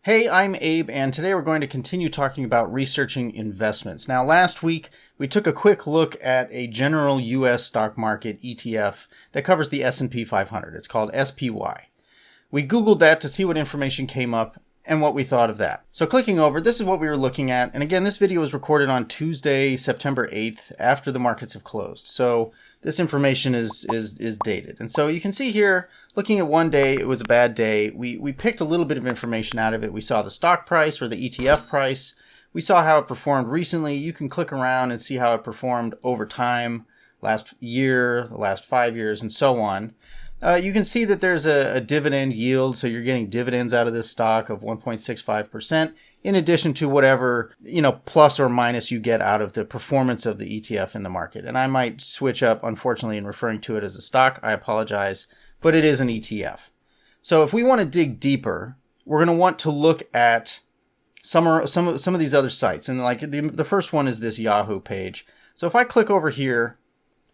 Hey, I'm Abe, and today we're going to continue talking about researching investments. Now, last week, we took a quick look at a general US stock market ETF that covers the S&P 500. It's called SPY. We Googled that to see what information came up and what we thought of that. So clicking over, this is what we were looking at. And again, this video was recorded on Tuesday, September 8th, after the markets have closed. So this information is dated. And so you can see here, looking at one day, it was a bad day. We picked a little bit of information out of it. We saw the stock price or the ETF price. We saw how it performed recently. You can click around and see how it performed over time, last year, the last 5 years, and so on. You can see that there's a dividend yield, so you're getting dividends out of this stock of 1.65%, in addition to whatever, plus or minus you get out of the performance of the ETF in the market. And I might switch up, unfortunately, in referring to it as a stock. I apologize, but it is an ETF. So if we want to dig deeper, we're going to want to look at some of these other sites. And like the first one is this Yahoo page. So if I click over here,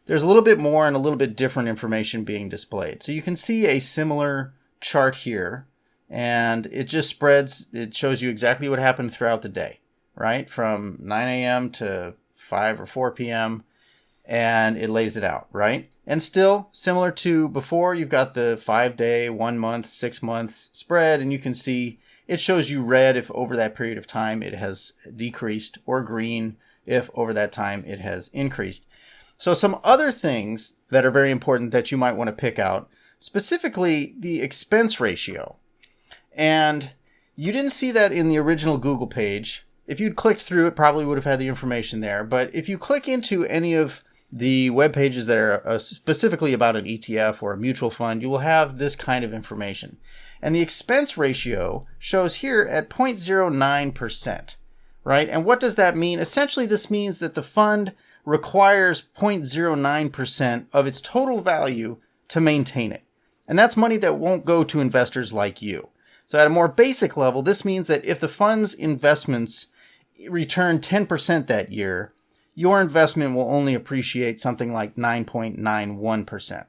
there's a little bit more and a little bit different information being displayed. So you can see a similar chart here, and it just spreads. It shows you exactly what happened throughout the day, right? From 9 a.m. to 5 or 4 p.m., and it lays it out, right? And still, similar to before, you've got the 5-day, 1 month, 6 months spread, and you can see it shows you red if over that period of time it has decreased, or green if over that time it has increased. So some other things that are very important that you might want to pick out, specifically the expense ratio. And you didn't see that in the original Google page. If you'd clicked through, it probably would have had the information there. But if you click into any of the web pages that are specifically about an ETF or a mutual fund, you will have this kind of information. And the expense ratio shows here at 0.09%, right? And what does that mean? Essentially, this means that the fund requires 0.09% of its total value to maintain it. And that's money that won't go to investors like you. So at a more basic level, this means that if the fund's investments return 10% that year, your investment will only appreciate something like 9.91%.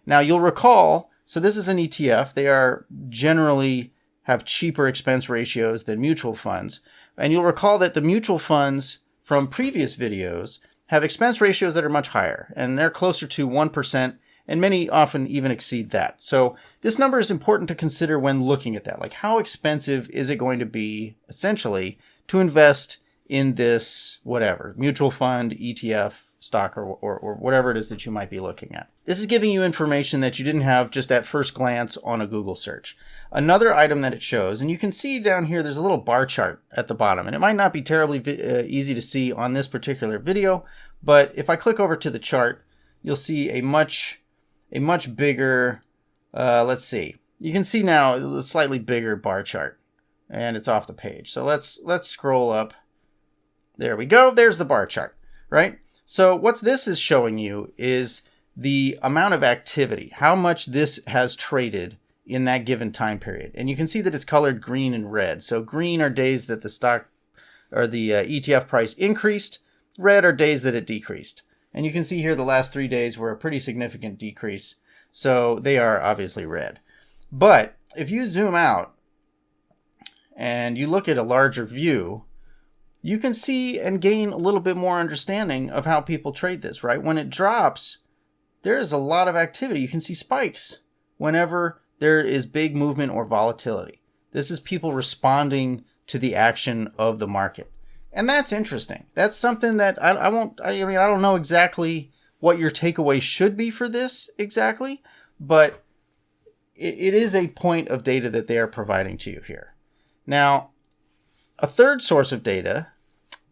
Now you'll recall, so this is an ETF. They are generally have cheaper expense ratios than mutual funds. And you'll recall that the mutual funds from previous videos have expense ratios that are much higher, and they're closer to 1%, and many often even exceed that. So this number is important to consider when looking at that. Like, how expensive is it going to be, essentially, to invest in this, whatever, mutual fund, ETF, stock, or whatever it is that you might be looking at. This is giving you information that you didn't have just at first glance on a Google search. Another item that it shows, and you can see down here, there's a little bar chart at the bottom, and it might not be terribly easy to see on this particular video, but if I click over to the chart, you'll see a much bigger, let's see. You can see now a slightly bigger bar chart, and it's off the page. So let's scroll up. There we go. There's the bar chart, right? So what this is showing you is the amount of activity, how much this has traded in that given time period. And you can see that it's colored green and red. So green are days that the stock or the ETF price increased. Red are days that it decreased. And you can see here the last 3 days were a pretty significant decrease. So they are obviously red. But if you zoom out and you look at a larger view, you can see and gain a little bit more understanding of how people trade this, right? When it drops, there is a lot of activity. You can see spikes whenever there is big movement or volatility. This is people responding to the action of the market. And that's interesting. That's something that I don't know exactly what your takeaway should be for this exactly, but it is a point of data that they are providing to you here. Now, a third source of data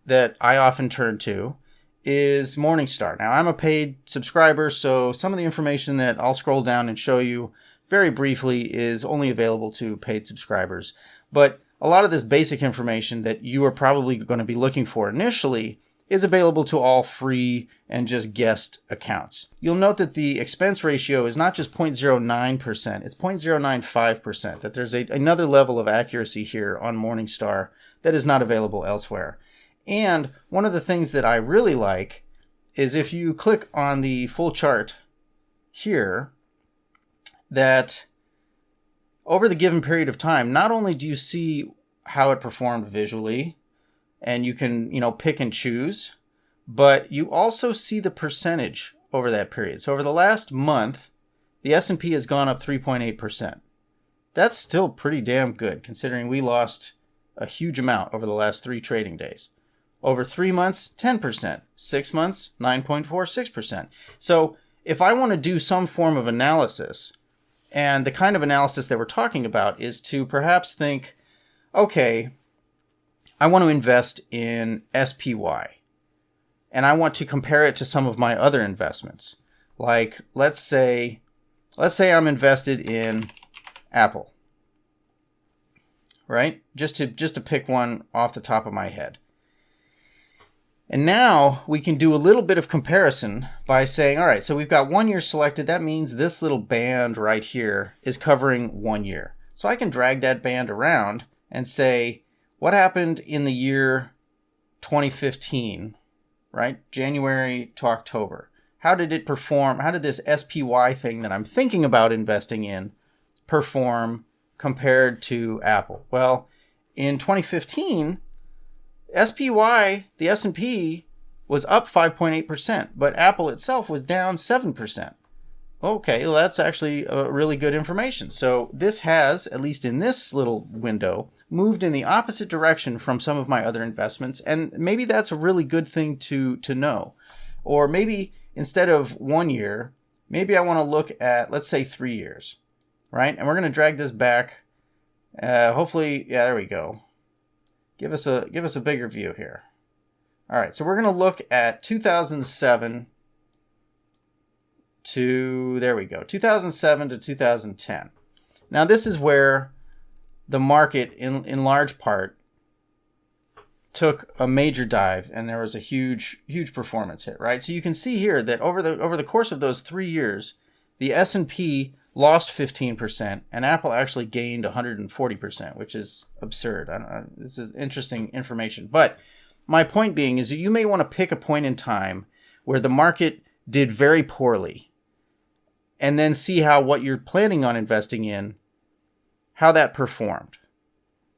that I often turn to is Morningstar. Now, I'm a paid subscriber, so some of the information that I'll scroll down and show you very briefly is only available to paid subscribers. But a lot of this basic information that you are probably going to be looking for initially is available to all free and just guessed accounts. You'll note that the expense ratio is not just 0.09%, it's 0.095%, that there's another level of accuracy here on Morningstar that is not available elsewhere. And one of the things that I really like is if you click on the full chart here, that over the given period of time, not only do you see how it performed visually, and you can, pick and choose, but you also see the percentage over that period. So over the last month, the S&P has gone up 3.8%. That's still pretty damn good, considering we lost a huge amount over the last 3 trading days. Over 3 months, 10%. 6 months, 9.46%. So if I want to do some form of analysis, and the kind of analysis that we're talking about is to perhaps think, okay, I want to invest in SPY, and I want to compare it to some of my other investments. Like, let's say I'm invested in Apple, right? Just to pick one off the top of my head. And now we can do a little bit of comparison by saying, all right, so we've got 1 year selected. That means this little band right here is covering 1 year. So I can drag that band around and say, what happened in the year 2015, right? January to October. How did it perform? How did this SPY thing that I'm thinking about investing in perform compared to Apple? Well, in 2015, SPY, the S&P, was up 5.8%, but Apple itself was down 7%. Okay, well, that's actually really good information. So this has, at least in this little window, moved in the opposite direction from some of my other investments, and maybe that's a really good thing to know. Or maybe instead of 1 year, maybe I want to look at, let's say, 3 years, right? And we're going to drag this back. Hopefully, yeah, there we go. Give us a bigger view here. All right, so we're going to look at 2007 to, there we go, 2007 to 2010. Now this is where the market in large part took a major dive, and there was a huge performance hit, right? So you can see here that over the course of those 3 years, the S&P lost 15%, and Apple actually gained 140%, which is absurd. This is interesting information. But my point being is that you may want to pick a point in time where the market did very poorly, and then see how what you're planning on investing in, how that performed,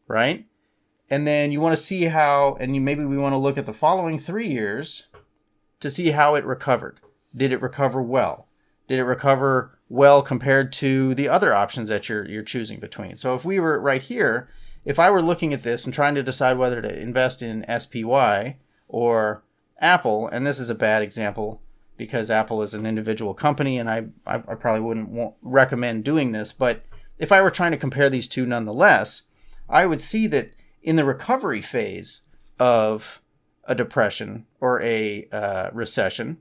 right? And then you want to see how, maybe we want to look at the following 3 years to see how it recovered. Did it recover well? Did it recover well compared to the other options that you're choosing between? So if we were right here, if I were looking at this and trying to decide whether to invest in SPY or Apple, and this is a bad example because Apple is an individual company, and I probably wouldn't recommend doing this, but if I were trying to compare these two nonetheless, I would see that in the recovery phase of a depression or a recession,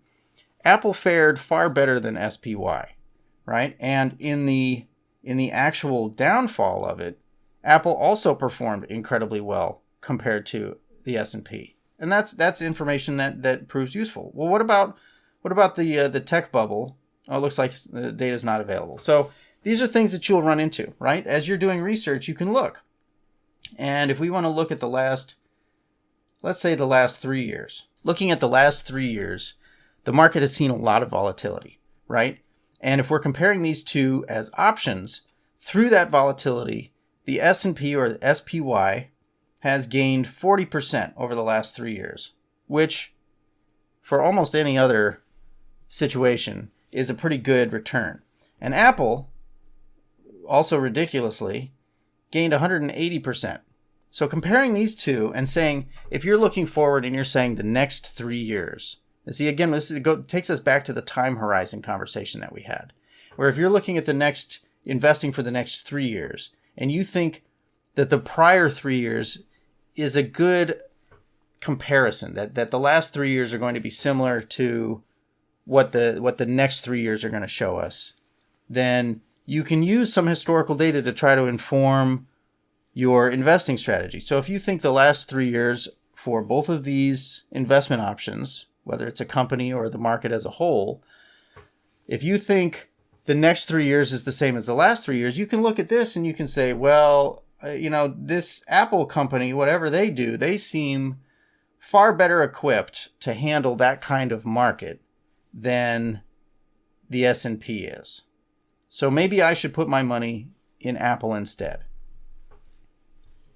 Apple fared far better than SPY, right? And in the actual downfall of it, Apple also performed incredibly well compared to the S&P. And that's information that proves useful. Well, what about the tech bubble? Oh, it looks like the data is not available. So these are things that you'll run into, right? As you're doing research, you can look. And if we want to look at let's say the last 3 years. Looking at the last 3 years, the market has seen a lot of volatility, right? And if we're comparing these two as options, through that volatility, the S&P or the SPY has gained 40% over the last 3 years, which for almost any other situation is a pretty good return. And Apple, also ridiculously, gained 180%. So comparing these two and saying, if you're looking forward and you're saying the next 3 years, and see, again, takes us back to the time horizon conversation that we had, where if you're looking at investing for the next 3 years, and you think that the prior 3 years is a good comparison, that the last 3 years are going to be similar to what the next 3 years are going to show us, then you can use some historical data to try to inform your investing strategy. So if you think the last 3 years for both of these investment options, whether it's a company or the market as a whole, if you think the next 3 years is the same as the last 3 years, you can look at this and you can say, well, this Apple company, whatever they do, they seem far better equipped to handle that kind of market than the S&P is. So maybe I should put my money in Apple instead.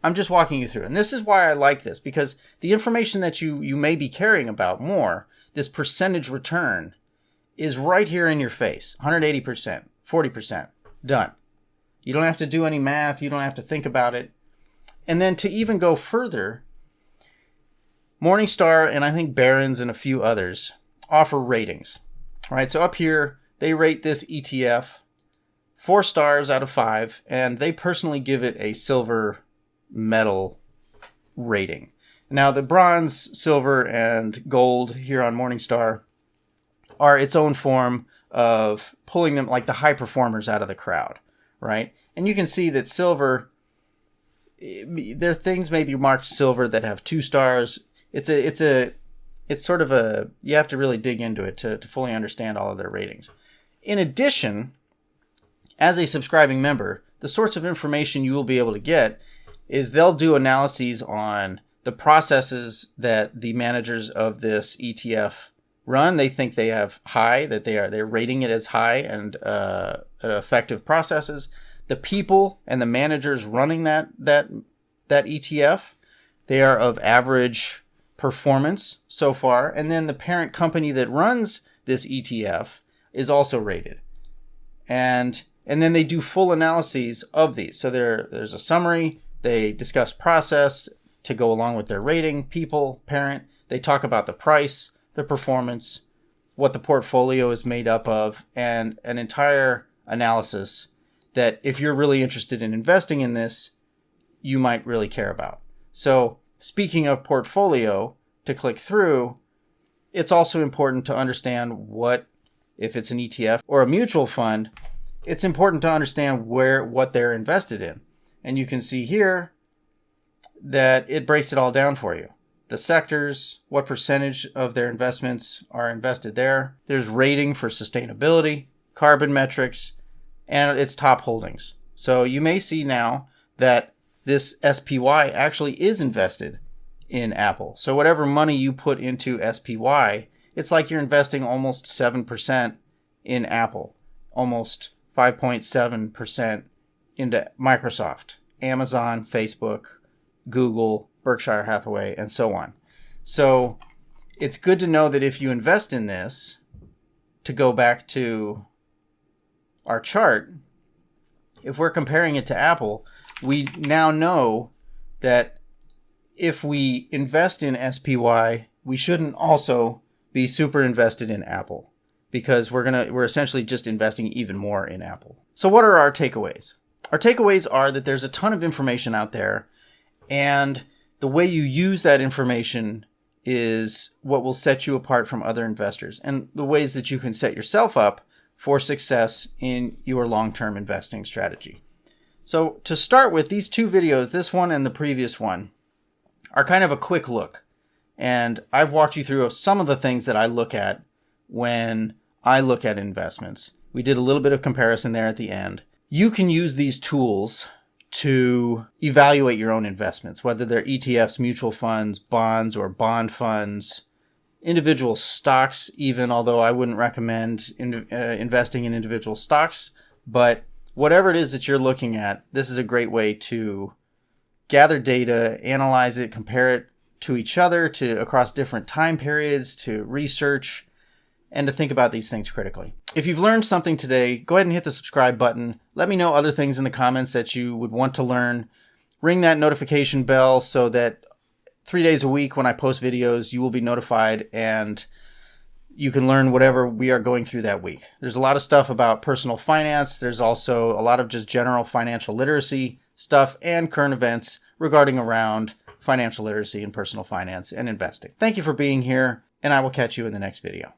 I'm just walking you through. And this is why I like this, because the information that you may be caring about more, this percentage return, is right here in your face. 180%, 40%, done. You don't have to do any math. You don't have to think about it. And then to even go further, Morningstar and I think Barron's and a few others offer ratings. All right, so up here, they rate this ETF 4 stars out of 5, and they personally give it a silver medal rating. Now, the bronze, silver, and gold here on Morningstar are its own form of pulling them like the high performers out of the crowd, right? And you can see that silver, there are things maybe marked silver that have 2 stars. It's sort of a, you have to really dig into it to fully understand all of their ratings. In addition, as a subscribing member, the sorts of information you will be able to get is they'll do analyses on the processes that the managers of this ETF run. They think they have high, that they're rating it as high and effective processes. The people and the managers running that ETF, they are of average performance so far. And then the parent company that runs this ETF is also rated. And then they do full analyses of these. So there's a summary. They discuss process to go along with their rating, people, parent. They talk about the price, the performance, what the portfolio is made up of, and an entire analysis that if you're really interested in investing in this, you might really care about. So speaking of portfolio, to click through, it's also important to understand what, if it's an ETF or a mutual fund, it's important to understand what they're invested in. And you can see here that it breaks it all down for you. The sectors, what percentage of their investments are invested there. There's rating for sustainability, carbon metrics, and its top holdings. So you may see now that this SPY actually is invested in Apple. So whatever money you put into SPY, it's like you're investing almost 7% in Apple, almost 5.7% into Microsoft, Amazon, Facebook, Google, Berkshire Hathaway, and so on. So it's good to know that if you invest in this, to go back to our chart, if we're comparing it to Apple, we now know that if we invest in SPY, we shouldn't also be super invested in Apple, because we're essentially just investing even more in Apple. So what are our takeaways? Our takeaways are that there's a ton of information out there, and the way you use that information is what will set you apart from other investors, and the ways that you can set yourself up for success in your long-term investing strategy. So to start with, these 2 videos, this one and the previous one, are kind of a quick look. And I've walked you through some of the things that I look at when I look at investments. We did a little bit of comparison there at the end. You can use these tools to evaluate your own investments, whether they're ETFs, mutual funds, bonds, or bond funds, individual stocks even, although I wouldn't recommend investing in individual stocks. But whatever it is that you're looking at, this is a great way to gather data, analyze it, compare it to each other, to across different time periods, to research, and to think about these things critically. If you've learned something today, go ahead and hit the subscribe button. Let me know other things in the comments that you would want to learn. Ring that notification bell so that 3 days a week when I post videos, you will be notified and you can learn whatever we are going through that week. There's a lot of stuff about personal finance. There's also a lot of just general financial literacy stuff and current events regarding around financial literacy and personal finance and investing. Thank you for being here, and I will catch you in the next video.